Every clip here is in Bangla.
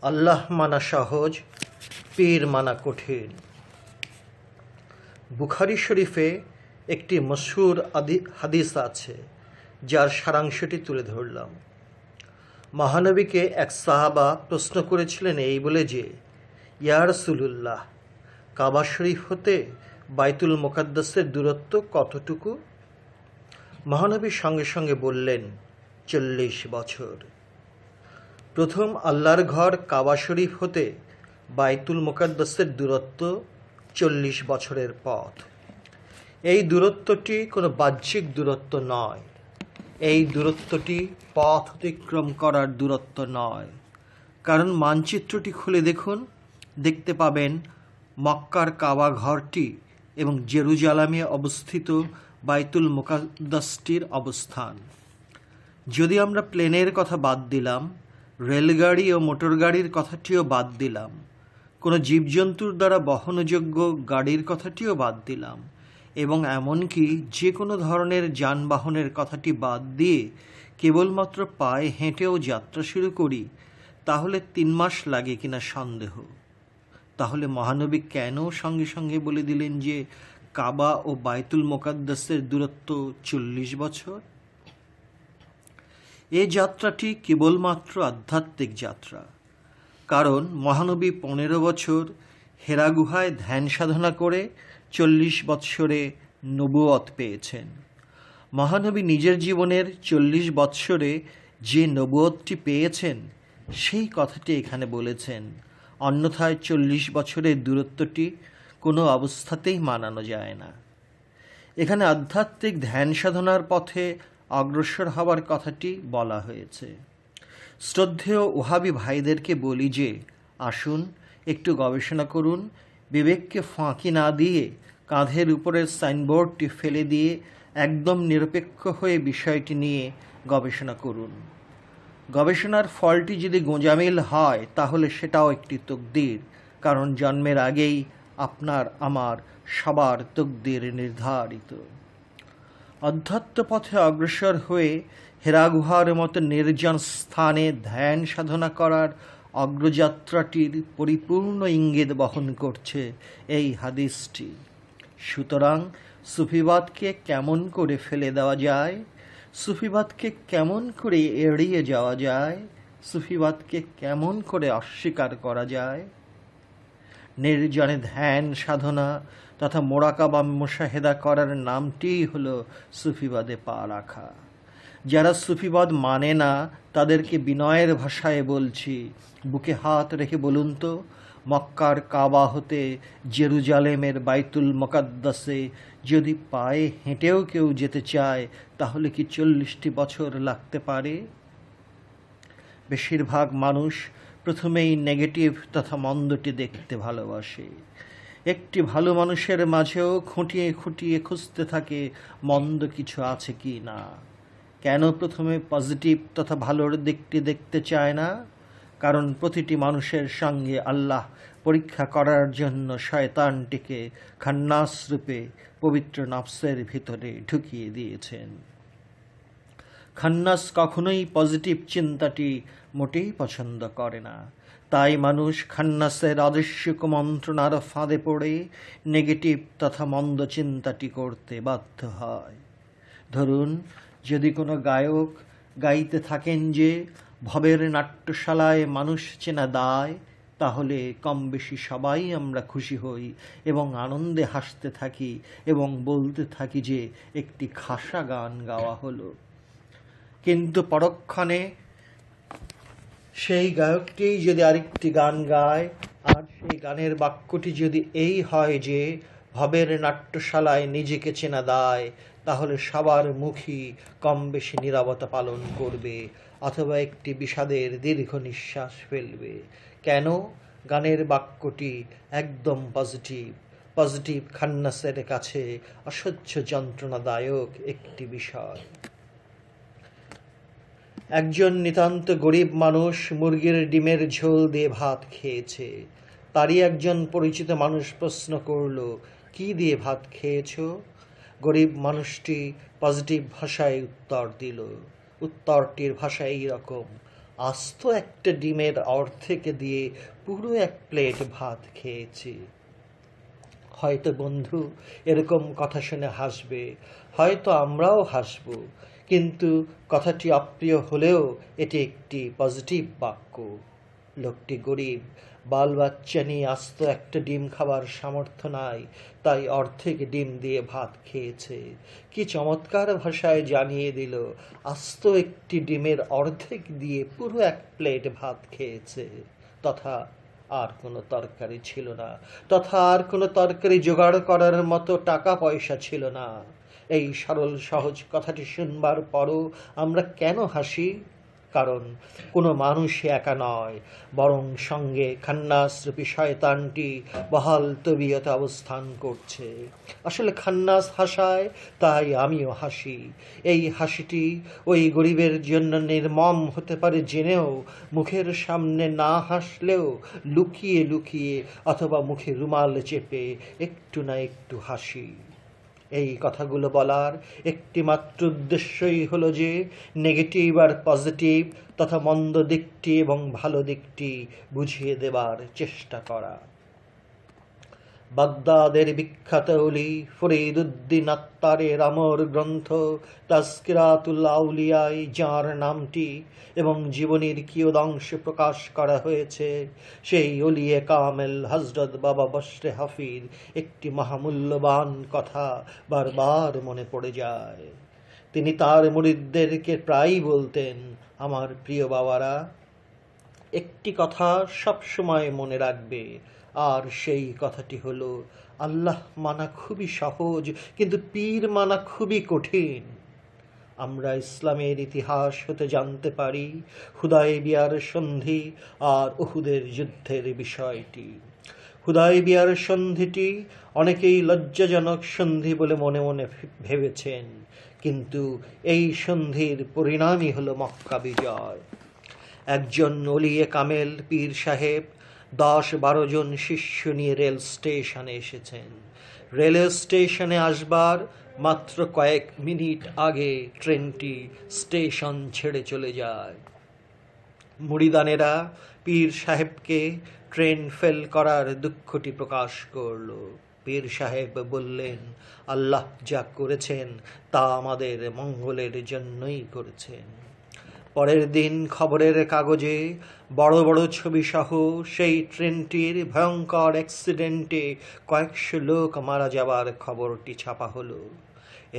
আল্লাহ মানা সহজ, পীর মানা কঠিন। বুখারী শরীফে একটি মশহুর হাদিস আছে, যার সারাংশটি তুলে ধরলাম। মহানবীকে এক সাহাবা প্রশ্ন করেছিলেন এই বলে যে, ইয়া রাসূলুল্লাহ, কাবা শরীফ হতে বাইতুল মুকাদ্দাসের দূরত্ব কতটুকু? মহানবী সঙ্গে সঙ্গে বললেন, 40 বছর। প্রথম আল্লাহর ঘর কাবা শরীফ হতে বাইতুল মুকাদ্দাসের দূরত্ব 40 বছরের পথ। এই দূরত্বটি কোনো বাহ্যিক দূরত্ব নয়, এই দূরত্বটি পথ অতিক্রম করার দূরত্ব নয়। কারণ মানচিত্রটি খুলে দেখুন, দেখতে পাবেন মক্কার কাবা ঘরটি এবং জেরুজালেমে অবস্থিত বাইতুল মুকাদ্দাসটির অবস্থান। যদি আমরা প্লেনের কথা বাদ দিলাম, রেলগাড়ি ও মোটরগাড়ির কথাটিও বাদ দিলাম, কোনো জীবজন্তুর দ্বারা বহনযোগ্য গাড়ির কথাটিও বাদ দিলাম, এবং এমনকি যে কোনো ধরনের যানবাহনের কথাটি বাদ দিয়ে কেবলমাত্র পায়ে হেঁটেও যাত্রা শুরু করি, তাহলে 3 মাস লাগে কিনা সন্দেহ। তাহলে মহানবী কেন সঙ্গে সঙ্গে বলে দিলেন যে কাবা ও বাইতুল মুকাদ্দাসের দূরত্ব 40 বছর? এই যাত্রাটি কেবলমাত্র আধ্যাত্মিক যাত্রা। কারণ মহানবী 15 বছর হেরা গুহায় ধ্যান সাধনা করে 40 বৎসরে নবুয়ত পেয়েছেন। মহানবী নিজের জীবনের 40 বৎসরে যে নবুয়তটি পেয়েছেন, সেই কথাটি এখানে বলেছেন। অন্যথায় 40 বছরের দূরত্বটি কোনো অবস্থাতেই মানানো যায় না। এখানে আধ্যাত্মিক ধ্যান সাধনার পথে অগ্রসর হওয়ার কথাটি বলা হয়েছে। শ্রদ্ধেয় ওহাবি ভাইদেরকে বলি যে, আসুন একটু গবেষণা করুন, বিবেককে ফাঁকি না দিয়ে কাঁধের উপরের সাইনবোর্ডটি ফেলে দিয়ে একদম নিরপেক্ষ হয়ে বিষয়টি নিয়ে গবেষণা করুন। গবেষণার ফলটি যদি গোঁজামিল হয়, তাহলে সেটাও একটি তকদির, কারণ জন্মের আগেই আপনার আমার সবার তকদির নির্ধারিত। অধ্যাত্ম পথে অগ্রসর হয়ে হেরা গুহার মতো নির্জন স্থানে ধ্যান সাধনা করার অগ্রযাত্রাটির পরিপূর্ণ ইঙ্গিত বহন করছে এই হাদিসটি। সুতরাং সুফিবাদকে কেমন করে ফেলে দেওয়া যায়, সুফিবাদকে কেমন করে এড়িয়ে যাওয়া যায়, সুফিবাদকে কেমন করে অস্বীকার করা যায়? নির্জনে ধ্যান সাধনা তথা মোরাকাবা মুশাহেদা করার নামটিই হলো সুফিবাদে পা রাখা। যারা সুফিবাদ মানে না, তাদেরকে বিনয়ের ভাষায় বলছি, বুকে হাত রেখে বলুন তো, মক্কার কাবা হতে জেরুজালেমের বাইতুল মুকাদ্দাসে যদি পায়ে হেঁটেও কেউ যেতে চায়, তাহলে কি 40টি বছর লাগতে পারে? বেশিরভাগ মানুষ প্রথমেই নেগেটিভ তথা মন্দটি দেখতে ভালোবাসে। একটি ভালো মানুষের মাঝেও খুঁটিয়ে খুঁটিয়ে খুঁজতে থাকে মন্দ কিছু আছে কি না। কেন প্রথমে পজিটিভ তথা ভালোর দিকটি দেখতে চায় না? কারণ প্রতিটি মানুষের সঙ্গে আল্লাহ পরীক্ষা করার জন্য শয়তানটিকে খান্নাস রূপে পবিত্র নফসের ভিতরে ঢুকিয়ে দিয়েছেন। খান্নাস কখনোই পজিটিভ চিন্তাটি মোটেই পছন্দ করে না। তাই মানুষ খান্নাসের অদৃশ্য কুমন্ত্রণার ফাঁদে পড়ে নেগেটিভ তথা মন্দ চিন্তাটি করতে বাধ্য হয়। ধরুন, যদি কোনো গায়ক গাইতে থাকেন যে ভবের নাট্যশালায় মানুষ চেনা দায়, তাহলে কম বেশি সবাই আমরা খুশি হই এবং আনন্দে হাসতে থাকি এবং বলতে থাকি যে একটি খাসা গান গাওয়া হলো। কিন্তু পরক্ষণে সেই গায়কটি যদি আরেকটি গান গায়, আর সেই গানের বাক্যটি যদি এই হয় যে ভবের নাট্যশালায় নিজেকে চেনা দায়, তাহলে সবার মুখই কম বেশি নীরবতা পালন করবে অথবা একটি বিষাদের দীর্ঘ নিঃশ্বাস ফেলবে। কেন? গানের বাক্যটি একদম পজিটিভ খান্নাসের কাছে অসহ্য যন্ত্রণাদায়ক একটি বিষয়। একজন নিতান্ত গরিব মানুষ মুরগির ডিমের ঝোল দিয়ে ভাত খেয়েছে। তারই একজন পরিচিত মানুষ প্রশ্ন করল, কি দিয়ে ভাত খেয়েছ? গরিব মানুষটি পজিটিভ ভাষায় উত্তর দিল। উত্তরটির ভাষা এই রকম, আস্ত একটা ডিমের অর্ধেক দিয়ে পুরো এক প্লেট ভাত খেয়েছি। হয়তো বন্ধু এরকম কথা শুনে হাসবে, হয়তো আমরাও হাসব, কিন্তু কথাটি অপ্রিয় হলেও এটি একটি পজিটিভ বাক্য। লোকটি গরিব, বাল বাচ্চা নিয়ে আস্ত একটা ডিম খাবার সামর্থ্য নাই, তাই অর্ধেক ডিম দিয়ে ভাত খেয়েছে। কি চমৎকার ভাষায় জানিয়ে দিল, আস্ত একটি ডিমের অর্ধেক দিয়ে পুরো এক প্লেট ভাত খেয়েছে। তথা আর কোনো তরকারি ছিল না, তথা আর কোনো তরকারি জোগাড় করার মতো টাকা পয়সা ছিল না। এই সরল সহজ কথাটি শুনবার পরও আমরা কেন হাসি? কারণ কোনো মানুষই একা নয়, বরং সঙ্গে খান্নাসরূপী শয়তানটি বহাল তবিয়তে অবস্থান করছে। আসলে খান্নাস হাসায়, তাই আমিও হাসি। এই হাসিটি ওই গরিবের জন্য নির্মম হতে পারে জেনেও মুখের সামনে না হাসলেও লুকিয়ে লুকিয়ে অথবা মুখে রুমাল চেপে একটু না একটু হাসি। এই কথাগুলো বলার একটি মাত্র উদ্দেশ্যই হলো যে নেগেটিভ আর পজিটিভ তথা মন্দ দিকটি এবং ভালো দিকটি বুঝিয়ে দেবার চেষ্টা করা। বাগদাদের বিখ্যাত ওলি ফরিদ উদ্দিন আত্তারের আমর গ্রন্থ তাজকিরাতুল আউলিয়ায় যাঁর নামটি এবং জীবনীর কিয়দংশ প্রকাশ করা হয়েছে, সেই ওলিয়ে কামেল হজরত বাবা বশরে হাফির একটি মহামূল্যবান কথা বারবার মনে পড়ে যায়। তিনি তার মুরিদদেরকে প্রায়ই বলতেন, আমার প্রিয় বাবারা, একটি কথা সবসময় মনে রাখবে, আর সেই কথাটি হলো, আল্লাহ মানা খুবই সহজ, কিন্তু পীর মানা খুবই কঠিন। আমরা ইসলামের ইতিহাস হতে জানতে পারি হুদায়বিয়ার সন্ধি আর উহুদের যুদ্ধের বিষয়টি। হুদায়বিয়ার সন্ধিটি অনেকেই লজ্জাজনক সন্ধি বলে মনে মনে ভেবেছেন, কিন্তু এই সন্ধির পরিণামই হলো মক্কা বিজয়। একজন ওলিয়ে কামেল পীর সাহেব 10-12 জন শিষ্য নিয়ে রেল স্টেশনে এসেছেন। রেল স্টেশনে আসবার মাত্র কয়েক মিনিট আগে ট্রেনটি স্টেশন ছেড়ে চলে যায়। মুরিদানেরা পীর সাহেবকে ট্রেন ফেল করার দুঃখটি প্রকাশ করল। পীর সাহেব বললেন, আল্লাহ যা করেছেন তা আমাদের মঙ্গলের জন্যই করেছেন। পরের দিন খবরের কাগজে বড় বড় ছবি সহ সেই ট্রেনটির ভয়ঙ্কর অ্যাক্সিডেন্টে কয়েকশো লোক মারা যাবার খবরটি ছাপা হলো।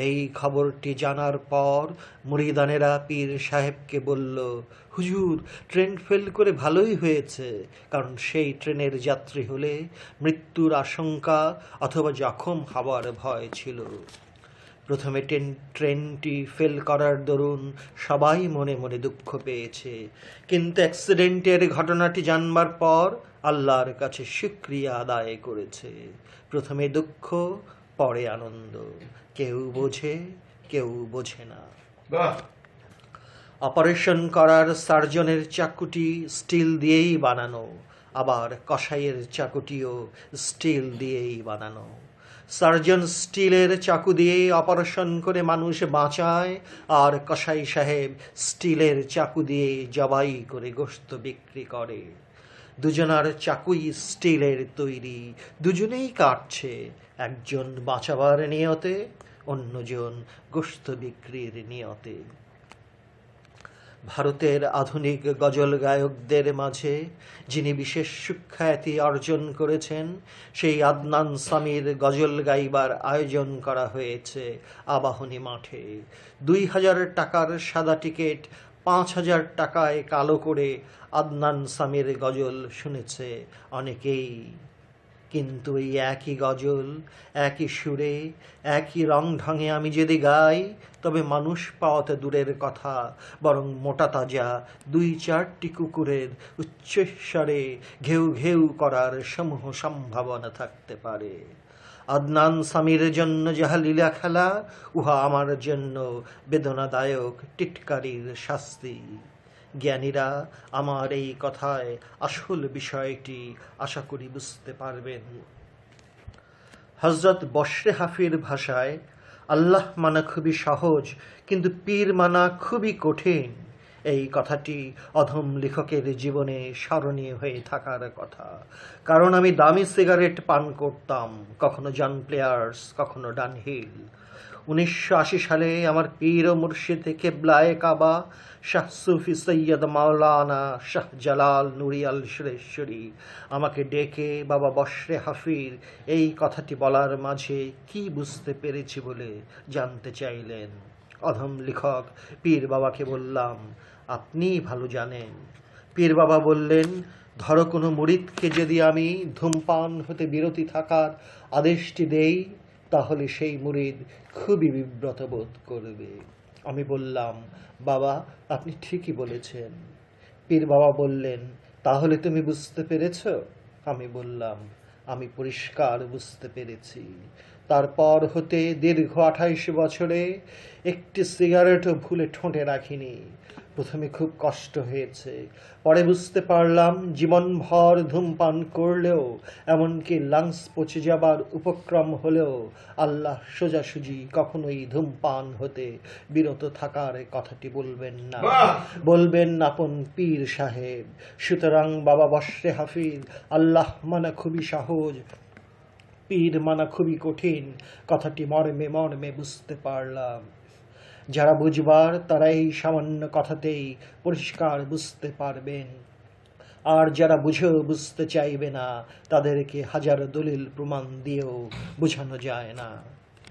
এই খবরটি জানার পর মুরিদানেরা পীর সাহেবকে বলল, হুজুর, ট্রেন ফেল করে ভালোই হয়েছে, কারণ সেই ট্রেনের যাত্রী হলে মৃত্যুর আশঙ্কা অথবা জখম হওয়ার ভয় ছিল। প্রথমে ট্রেনটি ফেল করার দরুন সবাই মনে মনে দুঃখ পেয়েছে, কিন্তু অ্যাক্সিডেন্টের ঘটনাটি জানবার পর আল্লাহর কাছে শুকরিয়া আদায় করেছে। প্রথমে দুঃখ, পরে আনন্দ। কেউ বোঝে, কেউ বোঝে না। অপারেশন করার সার্জনের চাকুটি স্টিল দিয়েই বানানো, আবার কসাইয়ের চাকুটিও স্টিল দিয়েই বানানো। সার্জন স্টিলের চাকু দিয়ে অপারেশন করে মানুষ বাঁচায়, আর কসাই সাহেব স্টিলের চাকু দিয়ে জবাই করে গোশত বিক্রি করে। দুজনার চাকুই স্টিলের তৈরি, দুজনেই কাটছে, একজন বাঁচাবার নিয়তে, অন্যজন গোশত বিক্রির নিয়তে। ভারতের আধুনিক গজল গায়কদের মাঝে যিনি বিশেষ সুখ্যাতি অর্জন করেছেন, সেই আদনান সামির গজল গাইবার আয়োজন করা হয়েছে আবাহনী মাঠে। 2000 টাকার সাদা টিকিট 5000 টাকায় কালো করে আদনান সামির গজল শুনেছে অনেকেই। কিন্তু এই একই গজল, একই সুরে, একই রং ঢঙে আমি যদি গাই, তবে মানুষ পাওয়াতে দূরের কথা, বরং মোটা তাজা 2-4টি কুকুরের উচ্চস্বরে ঘেউ ঘেউ করার সমূহ সম্ভাবনা থাকতে পারে। আদনান সামির জন্য যাহা লীলা খেলা, উহা আমার জন্য বেদনাদায়ক টিটকারির শাস্তি। জ্ঞানীরা আমার এই কথায় আসল বিষয়টি আশা করি বুঝতে পারবেন। হজরত বশরে হাফির ভাষায়, আল্লাহ মানা খুবই সহজ, কিন্তু পীর মানা খুবই কঠিন। এই কথাটি অধম লেখকের জীবনে স্মরণীয় হয়ে থাকার কথা, কারণ আমি দামি সিগারেট পান করতাম, কখনো জন প্লেয়ার্স, কখনো ডানহিল। 1980 সালে আমার পীর ও মুর্শিদ কেবলায়ে কাবা শাহ সুফি সৈয়দ মাওলানা শাহ জালাল নুরিয়াল সুরেশ্বরী আমাকে ডেকে বাবা বশরে হাফির এই কথাটি বলার মাঝে কি বুঝতে পেরেছি বলে জানতে চাইলেন। অধম লেখক পীর বাবাকে বললাম, আপনিই ভালো জানেন। পীর বাবা বললেন, ধরো কোনো মুরিদকে যদি আমি ধূমপান হতে বিরতি থাকার আদেশটি দেই, তাহলে সেই মুরিদ খুবই বিব্রত বোধ করবে। আমি বললাম, বাবা আপনি ঠিকই বলেছেন। পীর বাবা বললেন, তাহলে তুমি বুঝতে পেরেছ? আমি বললাম, আমি পরিষ্কার বুঝতে পেরেছি। তারপর হতে দীর্ঘ 28 বছরে একটি সিগারেটও ভুলে ঠোঁটে রাখিনি। প্রথমে খুব কষ্ট হয়েছে, পরে বুঝতে পারলাম জীবনভর ধূমপান করলেও, এমনকি লাংস পচে যাবার উপক্রম হলেও আল্লাহ সোজাসুজি কখনোই ধূমপান হতে বিরত থাকার কথাটি বলবেন না, বলবেন আপন পীর সাহেব। সুতরাং বাবা বশরে হাফিজ, আল্লাহ মানা খুবই সহজ, পীর মানা খুবই কঠিন কথাটি মর্মে মর্মে বুঝতে পারলাম। যারা বুঝবার তারা এই সামান্য কথাতেই পরিষ্কার বুঝতে পারবেন, আর যারা বুঝেও বুঝতে চাইবে না তাদেরকে হাজার দলিল প্রমাণ দিয়েও বোঝানো যায় না।